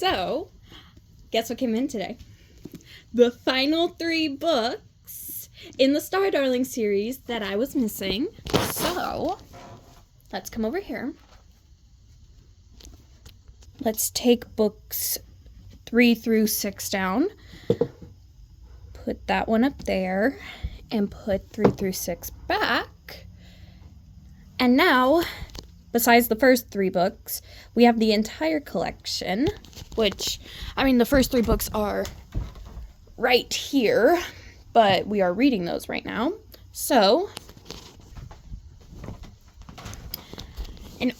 So, guess what came in today? The final 3 books in the Star Darling series that I was missing. So, let's come over here. Let's take books 3 through 6 down. Put that one up there. And put 3 through 6 back. And now, besides the first 3 books, we have the entire collection. Which, the first 3 books are right here. But we are reading those right now. So, in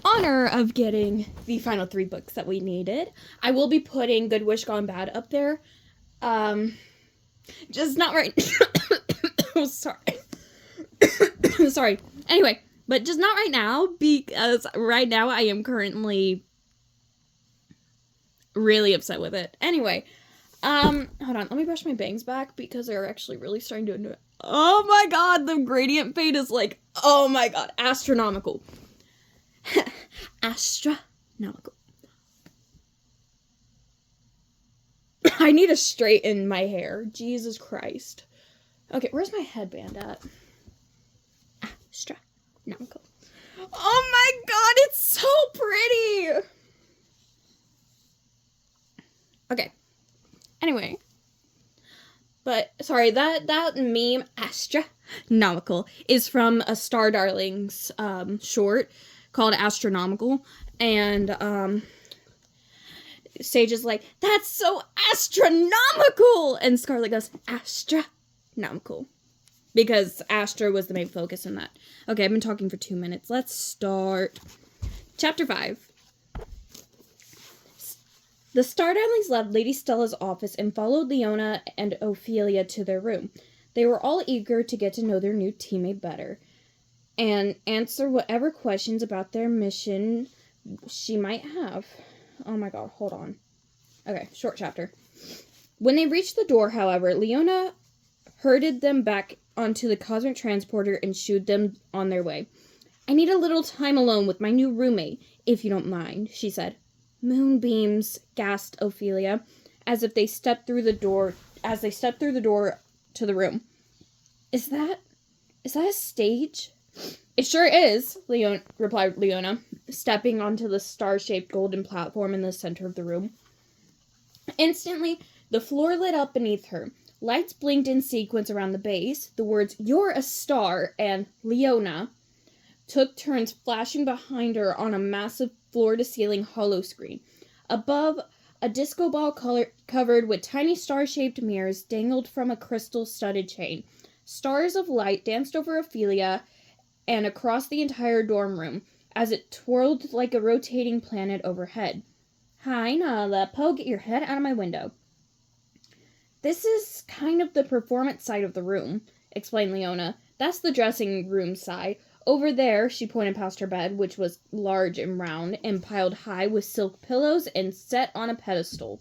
honor of getting the final 3 books that we needed, I will be putting Good Wish Gone Bad up there. Just not right. Oh, sorry. Sorry. Anyway, but just not right now, because right now I am currently really upset with it. Anyway, hold on. Let me brush my bangs back because they're actually really starting to. Oh my god, the gradient fade is like, oh my god, astronomical. Astronomical. I need to straighten my hair. Jesus Christ. Okay, where's my headband at? Astronomical. Oh my god, it's so pretty! Okay. Anyway. But, sorry, that meme, astronomical, is from a Star Darlings short called Astronomical. And, Sage is like, that's so astronomical! And Scarlet goes, astronomical. Because Astra was the main focus in that. Okay, I've been talking for 2 minutes. Let's start. Chapter 5. The Star Darlings left Lady Stella's office and followed Leona and Ophelia to their room. They were all eager to get to know their new teammate better and answer whatever questions about their mission she might have. Oh my god, hold on. Okay, short chapter. When they reached the door, however, Leona herded them back onto the cosmic transporter and shooed them on their way. I need a little time alone with my new roommate, if you don't mind, she said. Moonbeams, gasped Ophelia, as they stepped through the door to the room. Is that a stage? It sure is, replied Leona, stepping onto the star-shaped golden platform in the center of the room. Instantly, the floor lit up beneath her. Lights blinked in sequence around the base. The words, "You're a star," and "Leona" took turns flashing behind her on a massive floor-to-ceiling hollow screen. Above, a disco ball covered with tiny star-shaped mirrors dangled from a crystal-studded chain. Stars of light danced over Ophelia and across the entire dorm room as it twirled like a rotating planet overhead. Hi, Nala. Poe, get your head out of my window. This is kind of the performance side of the room, explained Leona. That's the dressing room side. Over there, she pointed past her bed, which was large and round, and piled high with silk pillows and set on a pedestal.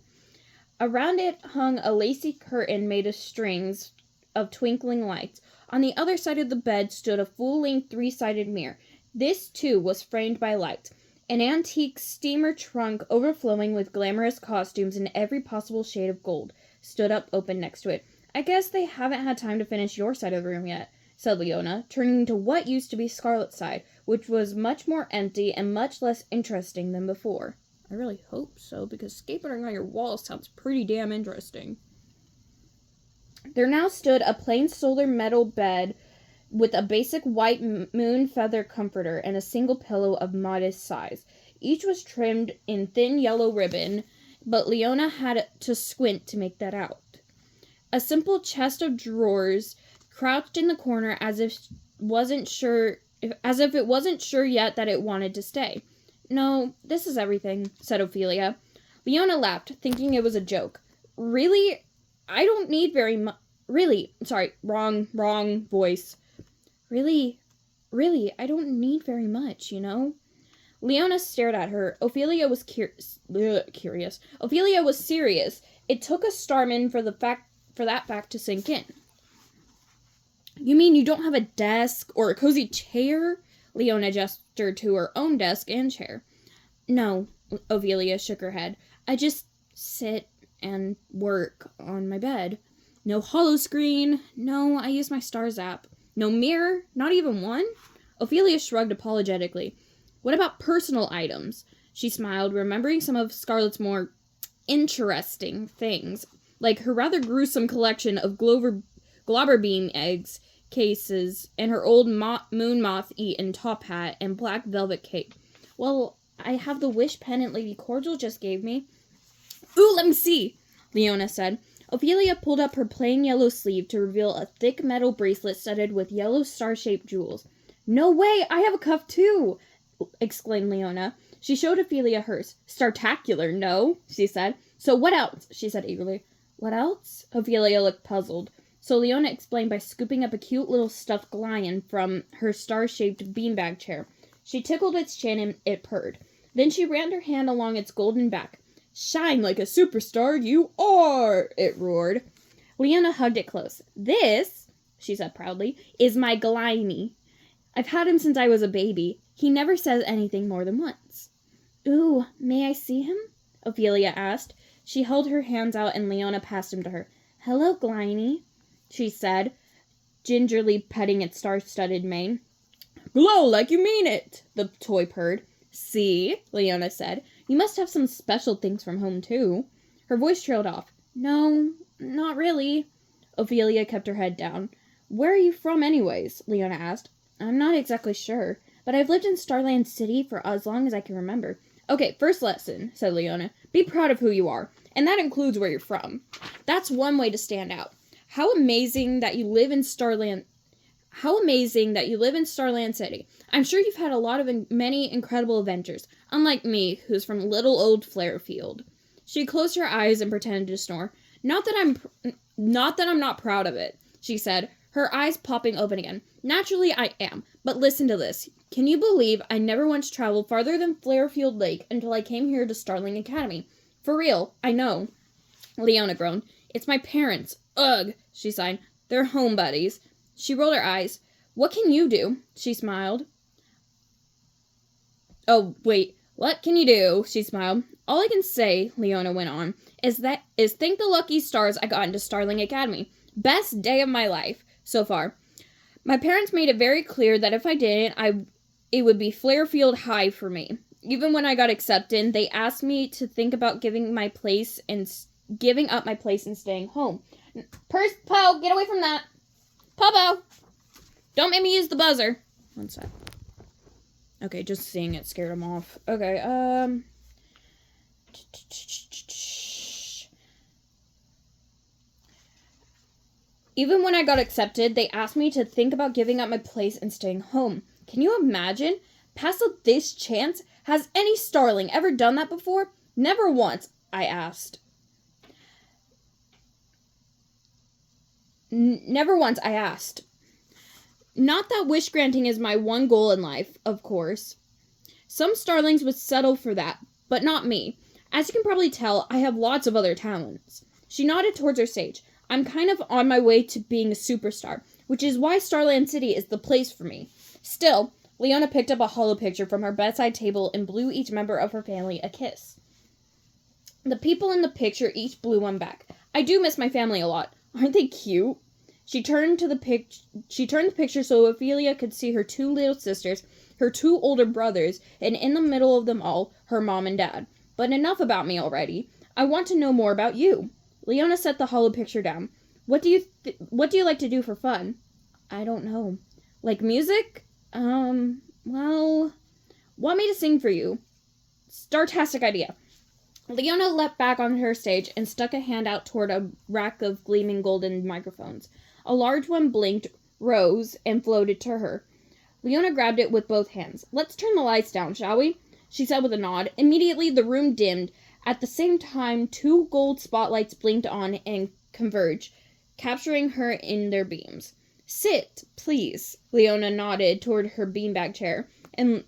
Around it hung a lacy curtain made of strings of twinkling lights. On the other side of the bed stood a full-length 3-sided mirror. This, too, was framed by lights. An antique steamer trunk overflowing with glamorous costumes in every possible shade of gold stood up open next to it. I guess they haven't had time to finish your side of the room yet, said Leona, turning to what used to be Scarlet's side, which was much more empty and much less interesting than before. I really hope so, because skateboarding on your wall sounds pretty damn interesting. There now stood a plain solar metal bed with a basic white moon feather comforter and a single pillow of modest size. Each was trimmed in thin yellow ribbon, but Leona had to squint to make that out. A simple chest of drawers crouched in the corner as if it wasn't sure yet that it wanted to stay. No, this is everything, said Ophelia. Leona laughed, thinking it was a joke. Really? I don't need very much. Really, sorry, wrong voice. Really, I don't need very much, you know? Leona stared at her. Ophelia was curious. Ophelia was serious. It took a Starman for that fact to sink in. You mean you don't have a desk or a cozy chair? Leona gestured to her own desk and chair. No, Ophelia shook her head. I just sit and work on my bed. No holo screen. No, I use my Stars app. No mirror? Not even one? Ophelia shrugged apologetically. What about personal items? She smiled, remembering some of Scarlett's more interesting things, like her rather gruesome collection of globber beam eggs cases and her old moon moth eaten top hat and black velvet cape. Well, I have the wish pendant Lady Cordial just gave me. Ooh, let me see, Leona said. Ophelia pulled up her plain yellow sleeve to reveal a thick metal bracelet studded with yellow star-shaped jewels. No way, I have a cuff too, exclaimed Leona. She showed Ophelia hers. Startacular, no, she said. So what else? She said eagerly. What else? Ophelia looked puzzled. So Leona explained by scooping up a cute little stuffed lion from her star-shaped beanbag chair. She tickled its chin and it purred. Then she ran her hand along its golden back. Shine like a superstar, you are, it roared. Leona hugged it close. This, she said proudly, is my Glyne. I've had him since I was a baby. He never says anything more than once. Ooh, may I see him? Ophelia asked. She held her hands out and Leona passed him to her. Hello, Glyne, she said, gingerly petting its star-studded mane. Glow like you mean it, the toy purred. See, Leona said. You must have some special things from home, too. Her voice trailed off. No, not really. Ophelia kept her head down. Where are you from, anyways? Leona asked. I'm not exactly sure, but I've lived in Starland City for as long as I can remember. Okay, first lesson, said Leona. Be proud of who you are, and that includes where you're from. That's one way to stand out. How amazing that you live in Starland City. I'm sure you've had a lot of many incredible adventures, unlike me, who's from little old Flarefield. She closed her eyes and pretended to snore. Not that I'm not proud of it, she said, her eyes popping open again. Naturally, I am, but listen to this. Can you believe I never once traveled farther than Flarefield Lake until I came here to Starling Academy? For real, I know. Leona groaned. It's my parents. Ugh, she sighed. They're home buddies. She rolled her eyes. What can you do? She smiled. Oh, wait. What can you do? She smiled. All I can say, Leona went on, is thank the lucky stars I got into Starling Academy. Best day of my life, so far. My parents made it very clear that if I didn't, it would be Flarefield High for me. Even when I got accepted, they asked me to think about giving up my place and staying home. Poe, get away from that. Popo, don't make me use the buzzer. One sec. Okay, just seeing it scared him off. Okay, Even when I got accepted, they asked me to think about giving up my place and staying home. Can you imagine? Pass up this chance? Has any starling ever done that before? Never once, I asked. Never once, I asked. Not that wish granting is my one goal in life, of course. Some starlings would settle for that, but not me. As you can probably tell, I have lots of other talents. She nodded towards her stage. I'm kind of on my way to being a superstar, which is why Starland City is the place for me. Still, Leona picked up a holo picture from her bedside table and blew each member of her family a kiss. The people in the picture each blew one back. I do miss my family a lot. Aren't they cute? She turned the picture so Ophelia could see her two little sisters, her two older brothers, and in the middle of them all, her mom and dad. But enough about me already. I want to know more about you. Leona set the holo picture down. What do you like to do for fun? I don't know. Like music? Well, want me to sing for you? Startastic idea. Leona leapt back on her stage and stuck a hand out toward a rack of gleaming golden microphones. A large one blinked, rose, and floated to her. Leona grabbed it with both hands. Let's turn the lights down, shall we? She said with a nod. Immediately, the room dimmed. At the same time, two gold spotlights blinked on and converged, capturing her in their beams. Sit, please. Leona nodded toward her beanbag chair, and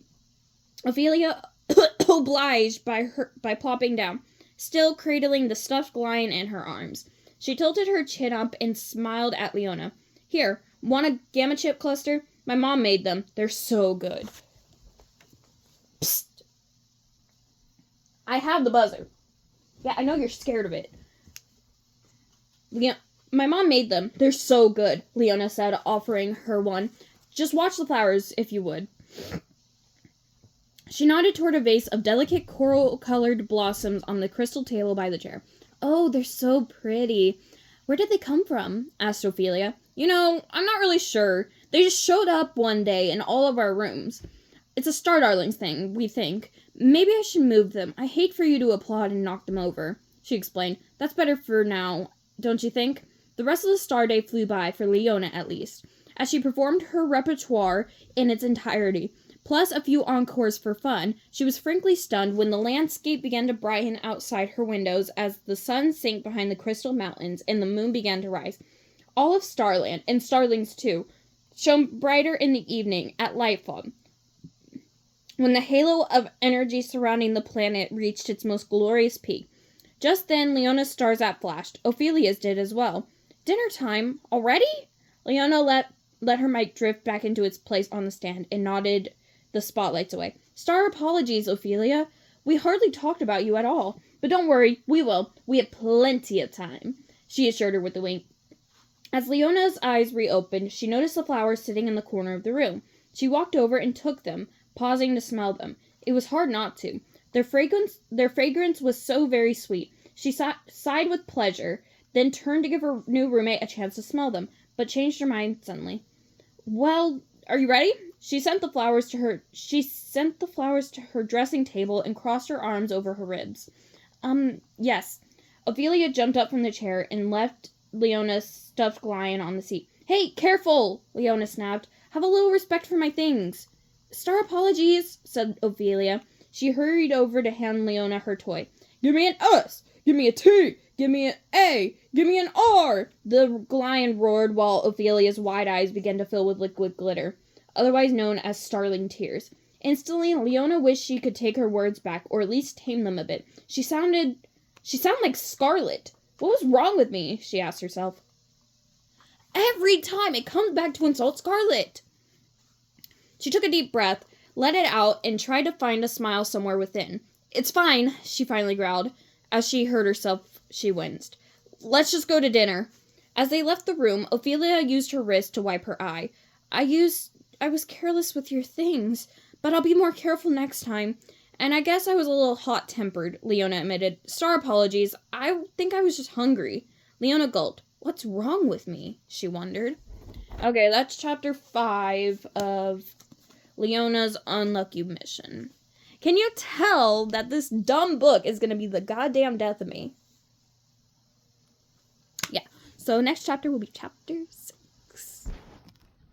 Ophelia obliged by plopping down, still cradling the stuffed lion in her arms. She tilted her chin up and smiled at Leona. Here, want a gamma chip cluster? My mom made them. They're so good. Psst. I have the buzzer. Yeah, I know you're scared of it. My mom made them. They're so good, Leona said, offering her one. Just watch the flowers, if you would. She nodded toward a vase of delicate coral-colored blossoms on the crystal table by the chair. Oh, they're so pretty. Where did they come from? Asked Ophelia. You know, I'm not really sure. They just showed up one day in all of our rooms. It's a Star Darlings thing, we think. Maybe I should move them. I hate for you to applaud and knock them over, she explained. That's better for now, don't you think? The rest of the star day flew by, for Leona at least, as she performed her repertoire in its entirety, plus a few encores for fun. She was frankly stunned when the landscape began to brighten outside her windows as the sun sank behind the crystal mountains and the moon began to rise. All of Starland, and Starlings too, shone brighter in the evening at lightfall, when the halo of energy surrounding the planet reached its most glorious peak. Just then, Leona's stars flashed. Ophelia's did as well. Dinner time? Already? Leona let her mic drift back into its place on the stand and nodded the spotlights away. Star apologies, Ophelia. We hardly talked about you at all. But don't worry, we will. We have plenty of time, she assured her with a wink. As Leona's eyes reopened, she noticed the flowers sitting in the corner of the room. She walked over and took them, pausing to smell them. It was hard not to. Their fragrance was so very sweet. She sighed with pleasure, then turned to give her new roommate a chance to smell them, but changed her mind suddenly. Well, are you ready? She sent the flowers to her dressing table and crossed her arms over her ribs. Yes. Ophelia jumped up from the chair and left Leona's stuffed lion on the seat. Hey, careful! Leona snapped. Have a little respect for my things. Star apologies, said Ophelia. She hurried over to hand Leona her toy. Give me an S! Give me a T! Give me an A! Give me an R! The lion roared while Ophelia's wide eyes began to fill with liquid glitter, otherwise known as starling tears. Instantly, Leona wished she could take her words back, or at least tame them a bit. She sounded like Scarlet. What was wrong with me? She asked herself. Every time it comes back to insult Scarlet. She took a deep breath, let it out, and tried to find a smile somewhere within. It's fine, she finally growled. As she heard herself, she winced. Let's just go to dinner. As they left the room, Ophelia used her wrist to wipe her eye. I was careless with your things, but I'll be more careful next time. And I guess I was a little hot-tempered, Leona admitted. Star apologies. I think I was just hungry. Leona gulped. What's wrong with me? She wondered. Okay, that's chapter 5 of Leona's Unlucky Mission. Can you tell that this dumb book is going to be the goddamn death of me? Yeah, so next chapter will be chapter 6.